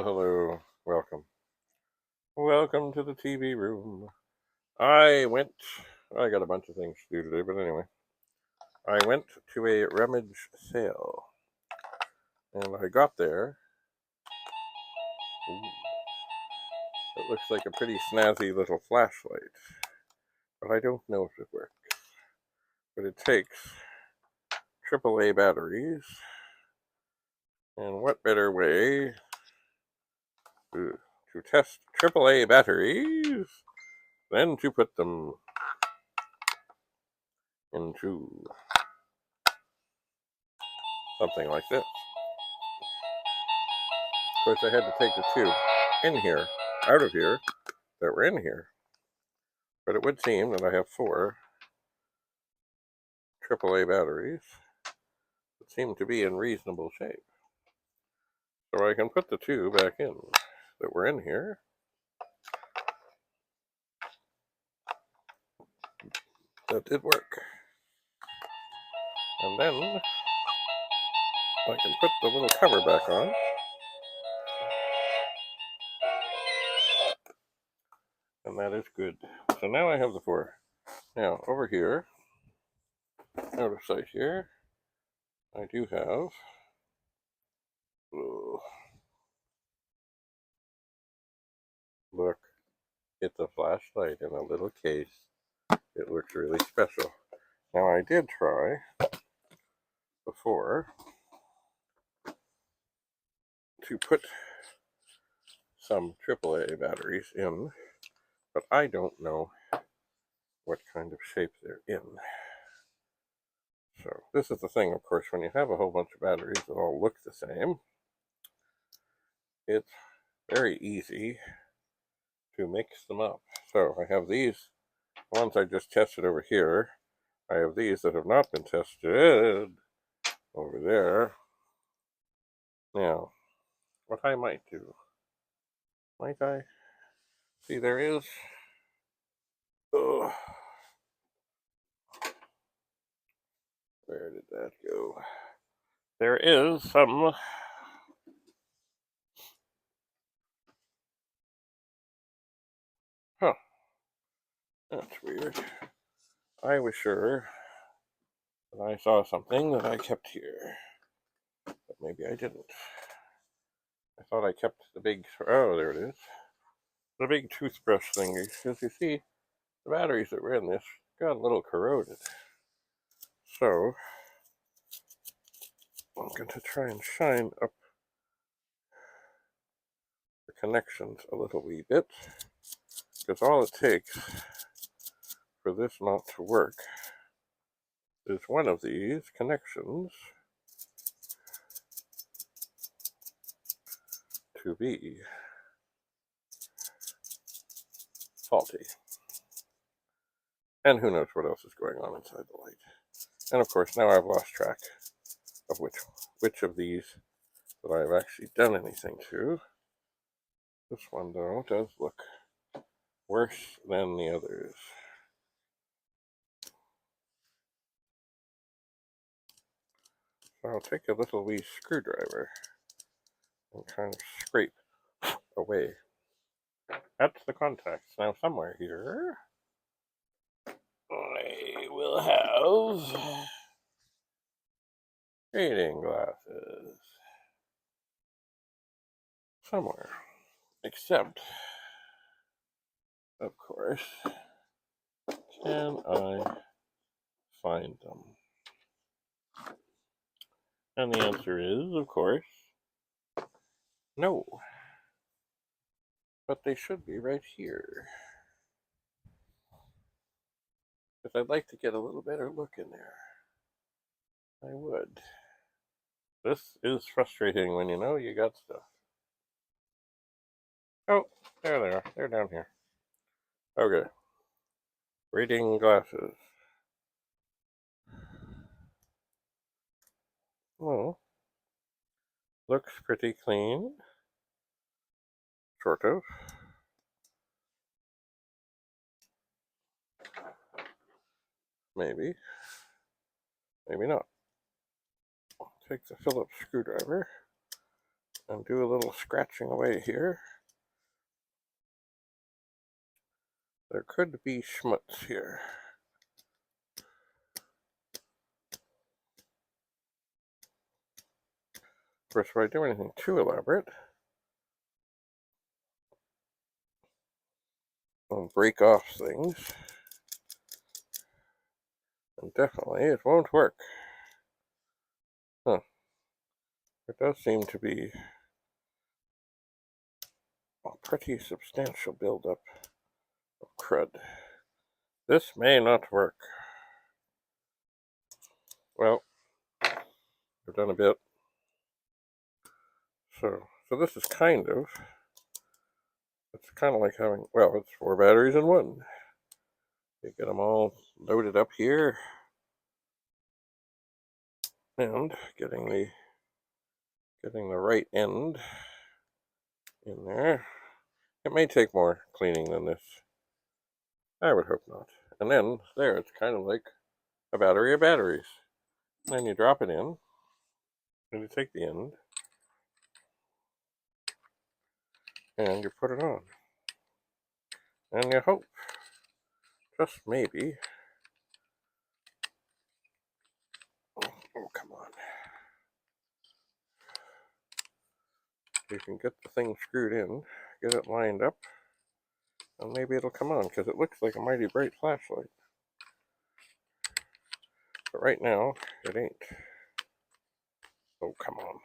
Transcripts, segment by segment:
Well, hello. Welcome to the TV room. I got a bunch of things to do today, but anyway. I went to a Rummage sale, and I got there. Ooh, it looks like a pretty snazzy little flashlight, but I don't know if it works. But it takes AAA batteries, and what better way to test AAA batteries than to put them into something like this. Of course, I had to take the two out of here, that were in here. But it would seem that I have 4 AAA batteries that seem to be in reasonable shape. So I can put the 2 back in that were in here. That did work. And then I can put the little cover back on. And that is good. So now I have the 4. Now, over here, out of sight here, I do have... Oh, look, it's a flashlight in a little case. It looks really special. Now, I did try before to put some AAA batteries in, but I don't know what kind of shape they're in. So this is the thing, of course, when you have a whole bunch of batteries that all look the same, it's very easy to mix them up. So I have these ones I just tested over here. I have these that have not been tested over there. Now, what I might do, might I? See, there is... Oh, where did that go? There is some... Huh. That's weird. I was sure that I saw something that I kept here, but maybe I didn't. I thought I kept the big... Oh, there it is. The big toothbrush thing. Because you see, the batteries that were in this got a little corroded. So, I'm going to try and shine up the connections a little wee bit, because all it takes for this not to work is one of these connections to be faulty. And who knows what else is going on inside the light. And of course, now I've lost track of which of these that I've actually done anything to. This one, though, does look worse than the others. So I'll take a little wee screwdriver and kind of scrape away at the contacts. Now, somewhere here, I will have reading glasses. Somewhere. Except, of course, can I find them? And the answer is, of course, no. But they should be right here. Because I'd like to get a little better look in there. I would. This is frustrating when you know you got stuff. Oh, there they are. They're down here. Okay. Reading glasses. Well, looks pretty clean. Sort of. Maybe. Maybe not. Take the Phillips screwdriver and do a little scratching away here. There could be schmutz here. Of course, if I do anything too elaborate, I'll break off things. And definitely it won't work. Huh. There does seem to be a pretty substantial buildup of crud. This may not work. Well, I've done a bit. So this is it's kind of like having, well, it's 4 batteries in one. You get them all loaded up here, and getting the right end in there. It may take more cleaning than this. I would hope not. And then there, it's kind of like a battery of batteries. And then you drop it in, and you take the end, and you put it on. And you hope, just maybe, oh come on, you can get the thing screwed in, get it lined up, and maybe it'll come on, because it looks like a mighty bright flashlight. But right now, it ain't. Oh, come on.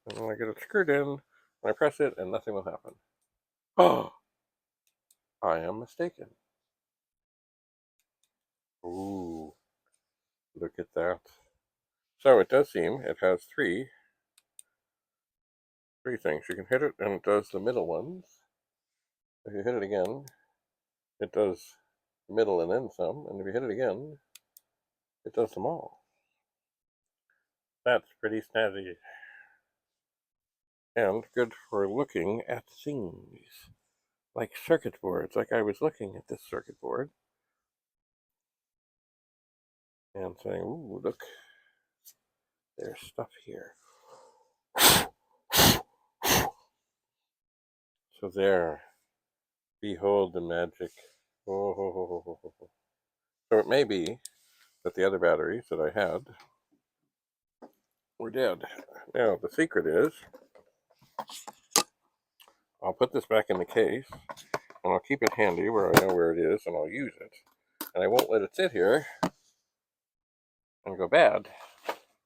And then I get it screwed in, and I press it, and nothing will happen. Oh! I am mistaken. Ooh. Look at that. So it does seem it has three things. You can hit it, and it does the middle ones. If you hit it again, it does the middle and then some. And if you hit it again, it does them all. That's pretty snazzy. And good for looking at things. Like circuit boards. Like I was looking at this circuit board. And saying, ooh, look. There's stuff here. So there. Behold the magic. Oh. So it may be that the other batteries that I had were dead. Now, the secret is, I'll put this back in the case, and I'll keep it handy where I know where it is, and I'll use it. And I won't let it sit here and go bad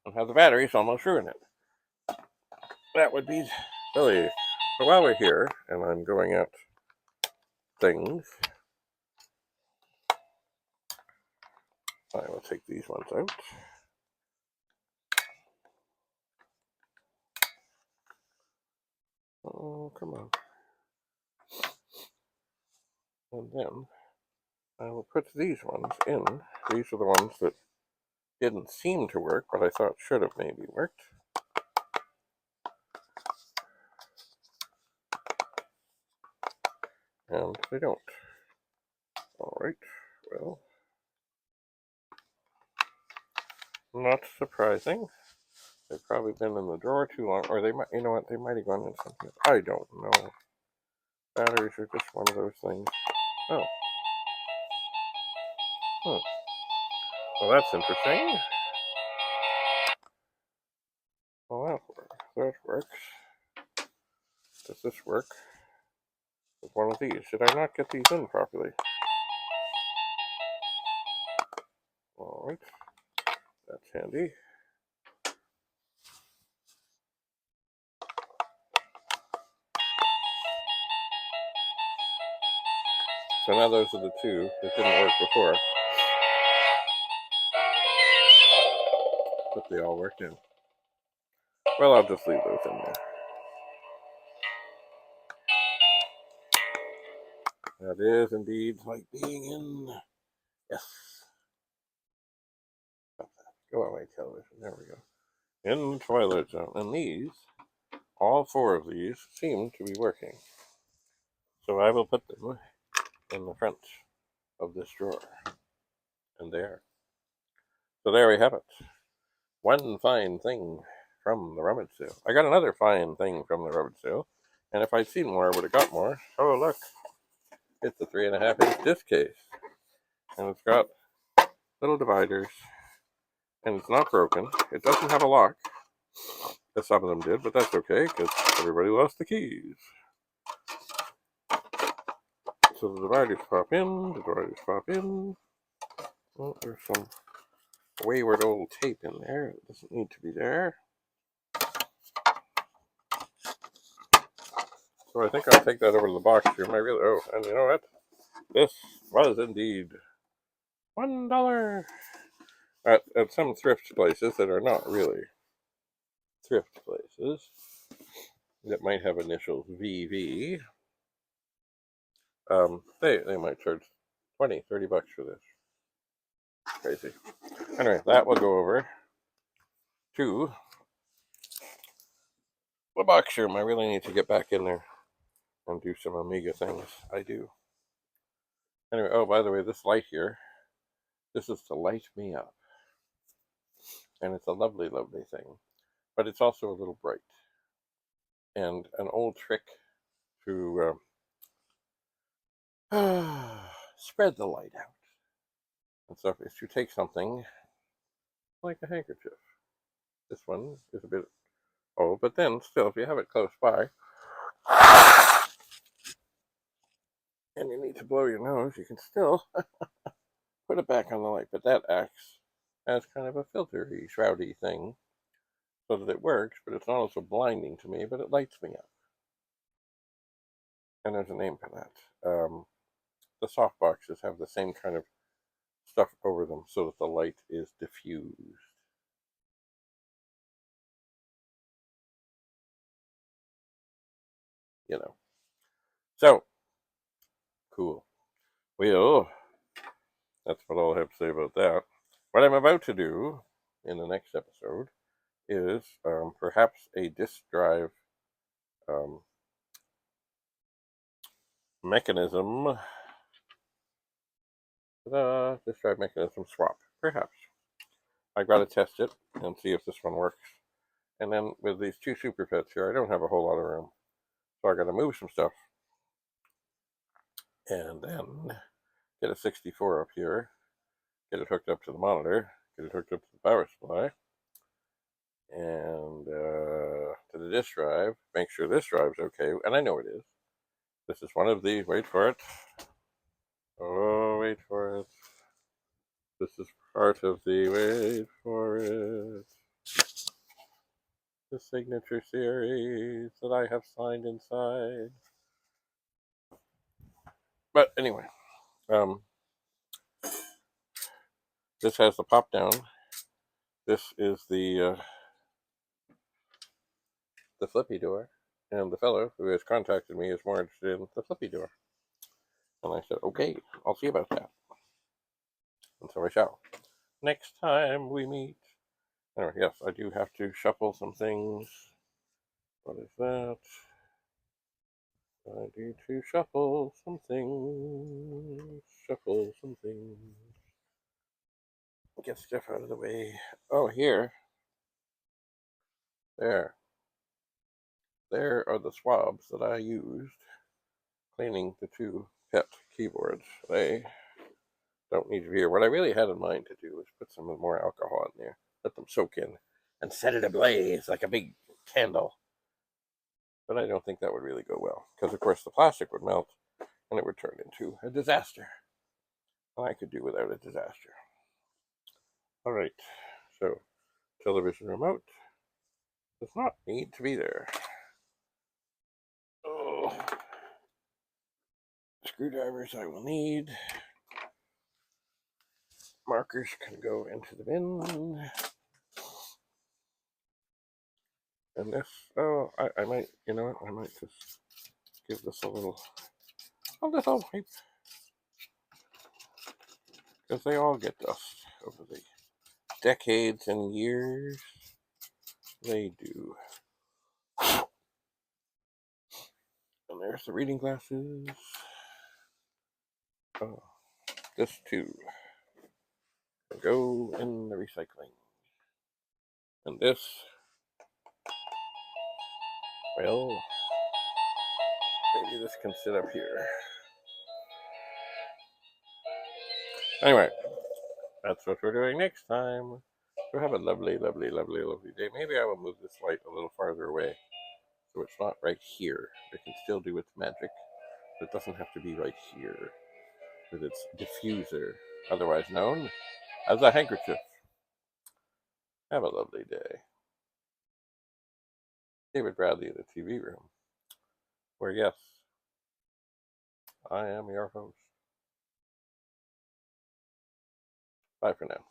and have the batteries almost ruin it. That would be silly. So while we're here, and I'm going at things, I will take these ones out. Oh, come on. And then I will put these ones in. These are the ones that didn't seem to work, but I thought should have maybe worked. And they don't. Alright, well, not surprising. They've probably been in the drawer too long, or they might, you know what, they might have gone in something. I don't know. Batteries are just one of those things. Oh. Well, that's interesting. Well, that works. Does this work with one of these? Did I not get these in properly? Alright. That's handy. So now those are the two that didn't work before. But they all worked in. Well, I'll just leave those in there. That is indeed like being in. Yes. Go away, television. There we go. In the Twilight Zone. And these, all 4 of these, seem to be working. So I will put them in the front of this drawer. And there. So there we have it. one fine thing from the rummage sale. I got another fine thing from the rummage sale, and if I'd seen more, I would have got more. Oh, look, it's a 3.5-inch disc case, and it's got little dividers, and it's not broken. It doesn't have a lock, as some of them did, but that's okay, because everybody lost the keys. So the dividers pop in, the dividers pop in. Oh, there's some wayward old tape in there. It doesn't need to be there. So I think I'll take that over to the box room. And you know what? This was indeed $1 at some thrift places that are not really thrift places that might have initials VV. They might charge $20-$30 for this. Crazy. Anyway, that will go over to the box room. I really need to get back in there and do some Amiga things. I do. Anyway, oh, by the way, this light here, this is to light me up. And it's a lovely, lovely thing. But it's also a little bright. And an old trick to spread the light out and stuff is to take something like a handkerchief. This one is a bit old, but then still, if you have it close by and you need to blow your nose, you can still put it back on the light. But that acts as kind of a filtery, shroudy thing so that it works, but it's not also blinding to me, but it lights me up. And there's a name for that. The soft boxes have the same kind of stuff over them so that the light is diffused. You know. So, cool. Well, that's what I'll have to say about that. What I'm about to do in the next episode is perhaps a disk drive mechanism. Disk drive mechanism swap. Perhaps. I gotta test it and see if this one works. And then with these two super pets here, I don't have a whole lot of room. So I gotta move some stuff. And then get a 64 up here, get it hooked up to the monitor, get it hooked up to the power supply, and to the disk drive, make sure this drive's okay, and I know it is. This is one of the, wait for it, oh, wait for it, this is part of the, wait for it, the signature series that I have signed inside. But anyway, this has the pop down. This is the flippy door, and the fellow who has contacted me is more interested in the flippy door. And I said, okay, I'll see about that. And so I shall. Next time we meet. Anyway, yes, I do have to shuffle some things. What is that? I need to shuffle some things. Shuffle some things. Get stuff out of the way. Oh, here. There. There are the swabs that I used cleaning the two pet keyboards. They don't need to be here. What I really had in mind to do is put some more alcohol in there, let them soak in, and set it ablaze like a big candle. But I don't think that would really go well, because of course the plastic would melt and it would turn into a disaster. And I could do without a disaster. All right, so television remote does not need to be there. Oh, screwdrivers I will need. Markers can go into the bin. And this, oh, I might, you know what, I might just give this a little wipe. Because they all get dust over the decades and years. They do. And there's the reading glasses. Oh, this too. Go in the recycling. And this, well, maybe this can sit up here. Anyway, that's what we're doing next time. So have a lovely, lovely, lovely, lovely day. Maybe I will move this light a little farther away so it's not right here. It can still do its magic, but it doesn't have to be right here with its diffuser, otherwise known as a handkerchief. Have a lovely day. David Bradley in the TV room, where, yes, I am your host. Bye for now.